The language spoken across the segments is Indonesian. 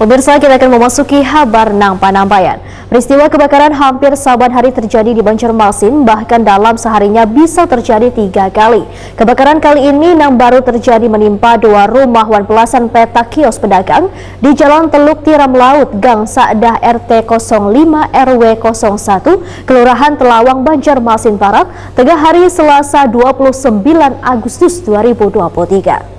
Pemirsa, kita akan memasuki kabar nang Panambayan. Peristiwa kebakaran hampir saban hari terjadi di Banjarmasin, bahkan dalam seharinya bisa terjadi 3 kali. Kebakaran kali ini nang baru terjadi menimpa 2 rumah wan belasan petak kios pedagang di Jalan Teluk Tiram Laut, Gang Sa'dah RT 05 RW 01, Kelurahan Telawang, Banjarmasin Barat, tengah hari Selasa 29 Agustus 2023.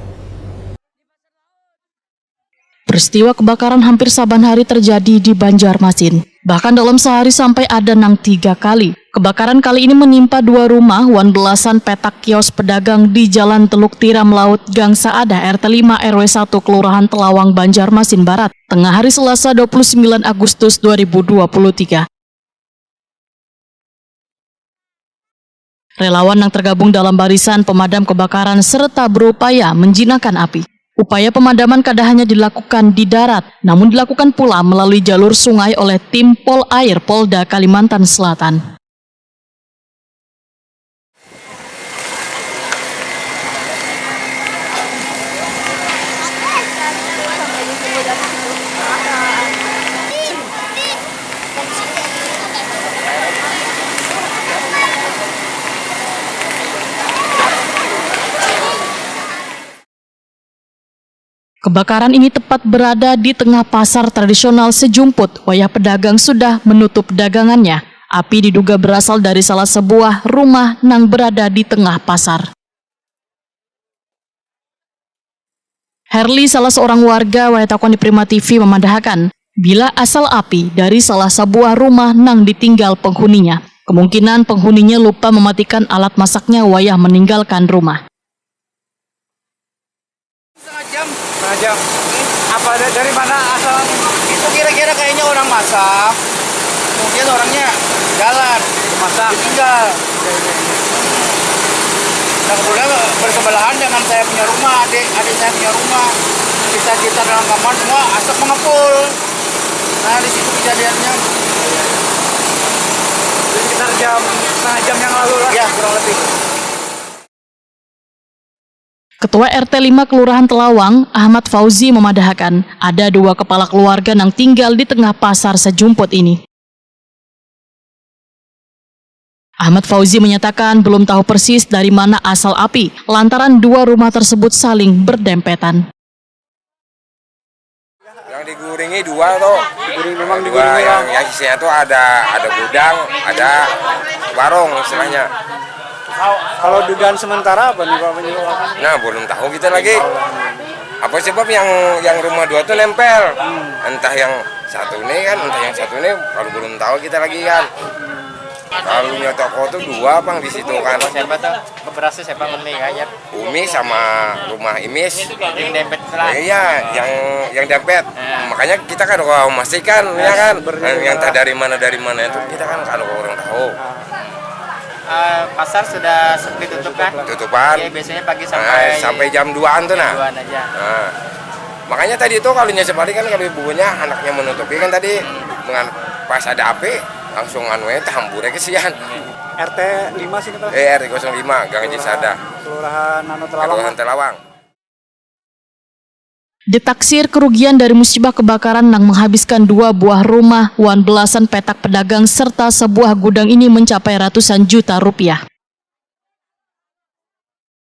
Peristiwa kebakaran hampir saban hari terjadi di Banjarmasin. Bahkan dalam sehari sampai ada nang 3 kali. Kebakaran kali ini menimpa 2 rumah wan belasan petak kios pedagang di Jalan Teluk Tiram Laut, Gang Sa'dah RT 5 RW 1 Kelurahan Telawang, Banjarmasin Barat, tengah hari Selasa 29 Agustus 2023. Relawan yang tergabung dalam barisan pemadam kebakaran serta berupaya menjinakkan api. Upaya pemadaman kada hanya dilakukan di darat, namun dilakukan pula melalui jalur sungai oleh tim Pol Air Polda Kalimantan Selatan. Kebakaran ini tepat berada di tengah pasar tradisional Sejumput. Wayah pedagang sudah menutup dagangannya. Api diduga berasal dari salah sebuah rumah nang berada di tengah pasar. Herli, salah seorang warga wayatakon di Prima TV, memandahkan bila asal api dari salah sebuah rumah nang ditinggal penghuninya. Kemungkinan penghuninya lupa mematikan alat masaknya wayah meninggalkan rumah. Setengah jam. Apa dari mana asal? Itu kira-kira kayaknya orang masak. Mungkin orangnya jalan, masak, tinggal. Dan kemudian bersebelahan dengan saya punya rumah, adik saya punya rumah. Kita dalam kamar semua asap mengepul. Nah, di situ kejadiannya. Sekitar setengah jam yang lalu lah. Ya, kurang lebih. Ketua RT 5 Kelurahan Telawang, Ahmad Fauzi, memadahkan ada 2 kepala keluarga yang tinggal di tengah pasar Sejumput ini. Ahmad Fauzi menyatakan belum tahu persis dari mana asal api, lantaran 2 rumah tersebut saling berdempetan. Yang diguringi 2 tuh, Memang 2 yang isinya tuh ada gudang, ada warung istilahnya. Kalau dugaan sementara apa nih Pak penyebabnya? Nah, belum tahu kita lagi. Apa sebab yang rumah 2 tuh nempel? Entah yang satu ini kan, entah yang satu ini, kalau belum tahu kita lagi kan. Kalau punya toko tuh 2 bang di situ kan. Siapa tuh? Beberapa siapa Umi kayaknya. Umi sama rumah Imis. Yang dempet sebelah. Iya, yang dempet. Makanya kita kan kalau memastikan ya kan, yang entah dari mana itu kita kan kalau orang tahu. Pasar sudah sepi tutup kan? Tutupan. Ya, biasanya pagi sampai jam 2-an tuh nah. 2-an aja. Nah, makanya tadi itu kalau sebalik kan kalau ibunya anaknya menutupi kan tadi dengan pas ada api langsung tamburnya kesian. RT 5 sih kita. RT 05 Gang Sa'dah. Kelurahan Telawang. Ditaksir kerugian dari musibah kebakaran yang menghabiskan 2 buah rumah wan belasan petak pedagang serta sebuah gudang ini mencapai ratusan juta rupiah.